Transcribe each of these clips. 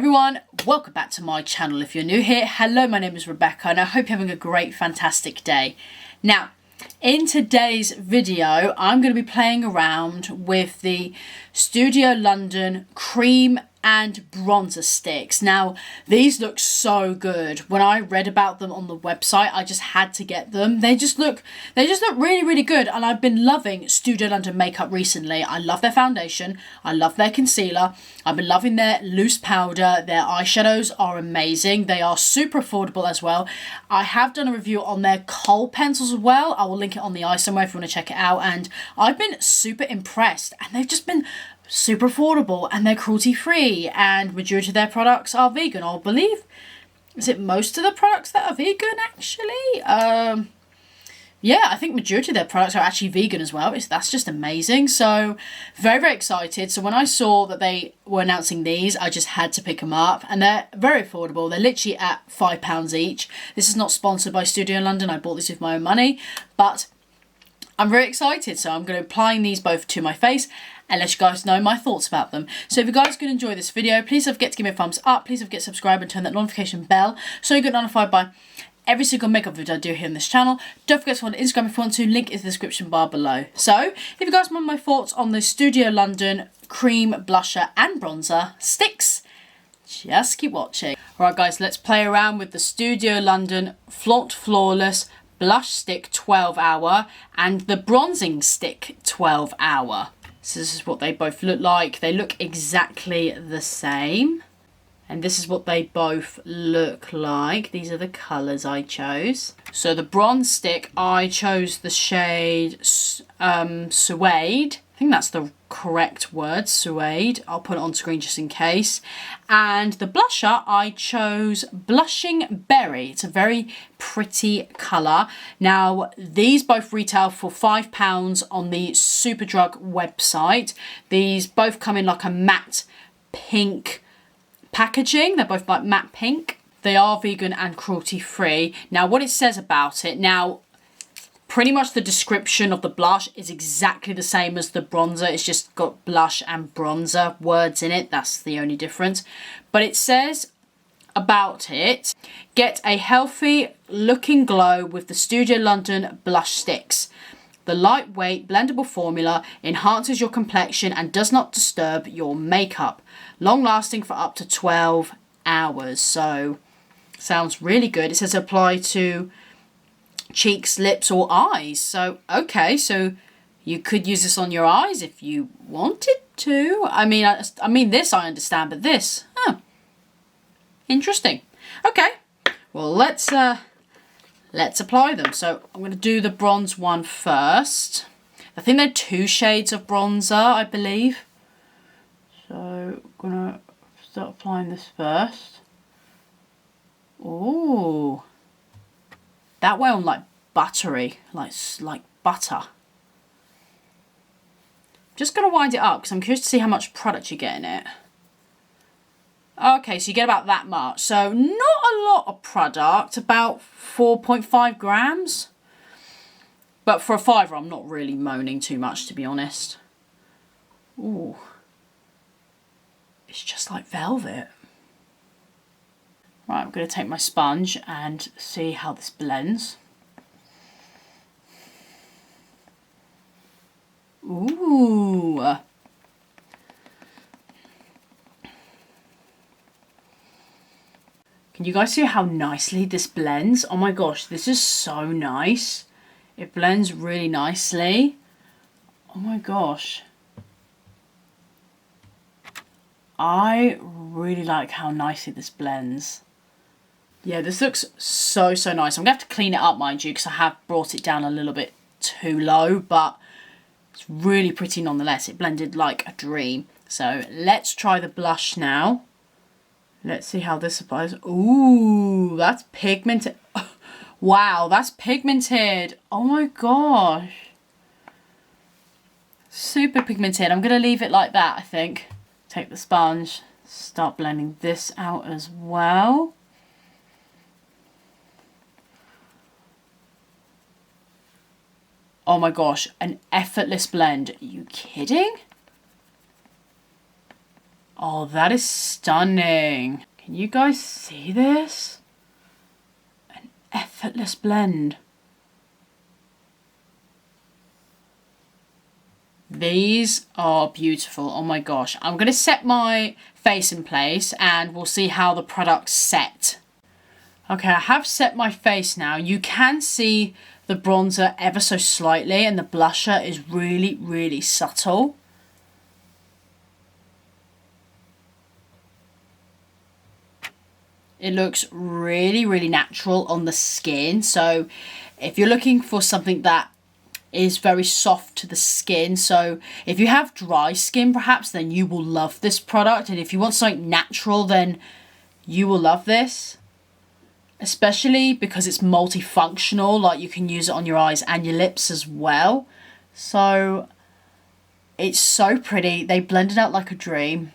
everyone, welcome back to my channel. If you're new here, hello, my name is Rebecca and I hope you're having a great, fantastic day. Now, in today's video, I'm going to be playing around with the Studio London cream and bronzer sticks. Now, these look so good. When I read about them on the website, I just had to get them. They just look really, really good. And I've been loving Studio London makeup recently. I love their foundation. I love their concealer. I've been loving their loose powder. Their eyeshadows are amazing. They are super affordable as well. I have done a review on their kohl pencils as well. I will link it on the eye somewhere if you want to check it out. And I've been super impressed. And they've just been super affordable, and they're cruelty free, and majority of their products are vegan. I believe, is it most of the products that are vegan actually? Yeah, I think majority of their products are actually vegan as well. That's just amazing. So very, very excited. So when I saw that they were announcing these, I just had to pick them up, and they're very affordable. They're literally at £5 each. This is not sponsored by Studio London. I bought this with my own money, but I'm very excited. So I'm going to be applying these both to my face and let you guys know my thoughts about them. So if you guys can enjoy this video, please don't forget to give me a thumbs up. Please don't forget to subscribe and turn that notification bell so you get notified by every single makeup video I do here on this channel. Don't forget to follow Instagram if you want to. Link is in the description bar below. So if you guys want my thoughts on the Studio London cream blusher and bronzer sticks, just keep watching. Alright guys, let's play around with the Studio London Flaunt Flawless Blush Stick 12 Hour and the Bronzing Stick 12 Hour. So this is what they both look like. They look exactly the same. And this is what they both look like. These are the colours I chose. So the bronze stick, I chose the shade suede. I think that's the correct word, suede. I'll put it on screen just in case. And the blusher, I chose Blushing Berry. It's a very pretty colour. Now, these both retail for £5 on the Superdrug website. These both come in like a matte pink packaging. They're both like matte pink. They are vegan and cruelty free. Now, what it says about it, now, pretty much the description of the blush is exactly the same as the bronzer. It's just got blush and bronzer words in it. That's the only difference. But it says about it, get a healthy looking glow with the Studio London blush sticks. The lightweight blendable formula enhances your complexion and does not disturb your makeup. Long lasting for up to 12 hours. So sounds really good. It says apply to cheeks, lips or eyes. So okay, so you could use this on your eyes if you wanted to. I mean this I understand, but this, oh, interesting. Okay, well let's apply them. So I'm going to do the bronze one first. I think they're 2 shades of bronzer, I believe. So I'm gonna start applying this first. Ooh. That went on like buttery, like butter. Just going to wind it up because I'm curious to see how much product you get in it. Okay, so you get about that much. So not a lot of product, about 4.5 grams. But for a £5, I'm not really moaning too much, to be honest. Ooh. It's just like velvet. Right, I'm going to take my sponge and see how this blends. Ooh. Can you guys see how nicely this blends? Oh my gosh, this is so nice. It blends really nicely. Oh my gosh. I really like how nicely this blends. Yeah, this looks so nice. I'm going to have to clean it up, mind you, because I have brought it down a little bit too low, but it's really pretty nonetheless. It blended like a dream. So let's try the blush now. Let's see how this applies. Ooh, that's pigmented. Wow, that's pigmented. Oh my gosh. Super pigmented. I'm going to leave it like that, I think. Take the sponge, start blending this out as well. Oh my gosh, an effortless blend. Are you kidding? Oh, that is stunning. Can you guys see this? An effortless blend. These are beautiful. Oh my gosh. I'm going to set my face in place and we'll see how the product's set. Okay, I have set my face now. You can see the bronzer ever so slightly and the blusher is really, really subtle. It looks really, really natural on the skin. So if you're looking for something that is very soft to the skin, so if you have dry skin perhaps, then you will love this product. And if you want something natural, then you will love this. Especially because it's multifunctional, like you can use it on your eyes and your lips as well. So it's so pretty. They blend it out like a dream.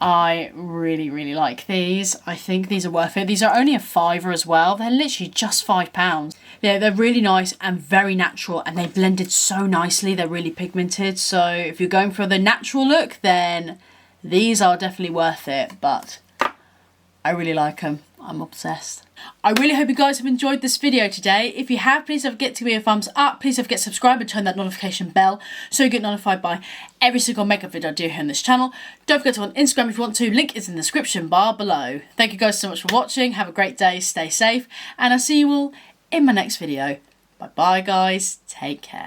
I really, really like these. I think these are worth it. These are only a £5 as well. They're literally just £5. They're really nice and very natural, and they blended so nicely. They're really pigmented. So if you're going for the natural look, then these are definitely worth it. But I really like them. I'm obsessed. I really hope you guys have enjoyed this video today. If you have, please don't forget to give me a thumbs up. Please don't forget to subscribe and turn that notification bell so you get notified by every single makeup video I do here on this channel. Don't forget to go on Instagram if you want to. Link is in the description bar below. Thank you guys so much for watching. Have a great day. Stay safe. And I'll see you all in my next video. Bye bye guys. Take care.